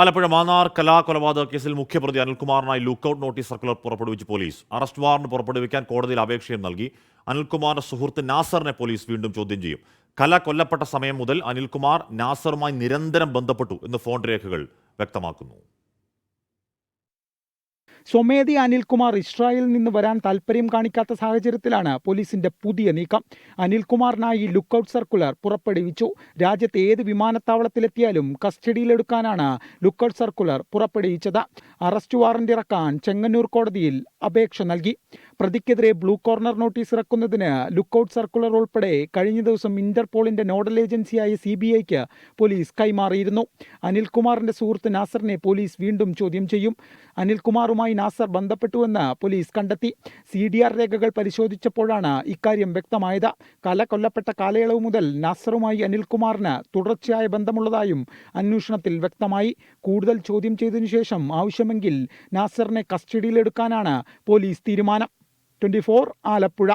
ആലപ്പുഴ മാന്നാർ കൊലപാതക കേസിൽ മുഖ്യപ്രതി അനിൽകുമാറിനായി ലുക്കൌട്ട് നോട്ടീസ് സർക്കുലർ പുറപ്പെടുവിച്ച് പോലീസ്. അറസ്റ്റ് വാറന്റ് പുറപ്പെടുവിക്കാൻ കോടതിയിൽ അപേക്ഷയും നൽകി. അനിൽകുമാറിന്റെ സുഹൃത്ത് നാസറിനെ പോലീസ് വീണ്ടും ചോദ്യം ചെയ്യും. കൊല്ലപ്പെട്ട സമയം മുതൽ അനിൽകുമാർ നാസറുമായി നിരന്തരം ബന്ധപ്പെട്ടു എന്ന് ഫോൺ രേഖകൾ വ്യക്തമാക്കുന്നു. സ്വമേധി അനിൽകുമാർ ഇസ്രായേലിൽ നിന്ന് വരാൻ താൽപ്പര്യം കാണിക്കാത്ത സാഹചര്യത്തിലാണ് പോലീസിന്റെ പുതിയ നീക്കം. അനിൽകുമാറിനായി ലുക്കൌട്ട് സർക്കുലർ പുറപ്പെടുവിച്ചു. രാജ്യത്തെ ഏത് വിമാനത്താവളത്തിലെത്തിയാലും കസ്റ്റഡിയിലെടുക്കാനാണ് ലുക്കൌട്ട് സർക്കുലർ പുറപ്പെടുവിച്ചത്. അറസ്റ്റ് വാറന്റ് ഇറക്കാൻ ചെങ്ങന്നൂർ കോടതിയിൽ അപേക്ഷ നൽകി. പ്രതിക്കെതിരെ ബ്ലൂ കോർണർ നോട്ടീസ് ഇറക്കുന്നതിന് ലുക്കൌട്ട് സർക്കുലർ ഉൾപ്പെടെ കഴിഞ്ഞ ദിവസം ഇന്റർപോളിന്റെ നോഡൽ ഏജൻസിയായ CBIക്ക് പോലീസ് കൈമാറിയിരുന്നു. അനിൽകുമാറിന്റെ സുഹൃത്ത് നാസറിനെ പോലീസ് വീണ്ടും ചോദ്യം ചെയ്യും. അനിൽകുമാറുമായി നാസർ ബന്ധപ്പെട്ടുവെന്ന് പോലീസ് കണ്ടെത്തി. CDR രേഖകൾ പരിശോധിച്ചപ്പോഴാണ് ഇക്കാര്യം വ്യക്തമായത്. കൊല്ലപ്പെട്ട കാലയളവ് മുതൽ നാസറുമായി അനിൽകുമാറിന് തുടർച്ചയായ ബന്ധമുള്ളതായും അന്വേഷണത്തിൽ വ്യക്തമായി. കൂടുതൽ ചോദ്യം ചെയ്തതിനു ശേഷം ആവശ്യമെങ്കിൽ നാസറിനെ കസ്റ്റഡിയിലെടുക്കാനാണ് പോലീസ് തീരുമാനം. 24 ആലപ്പുഴ.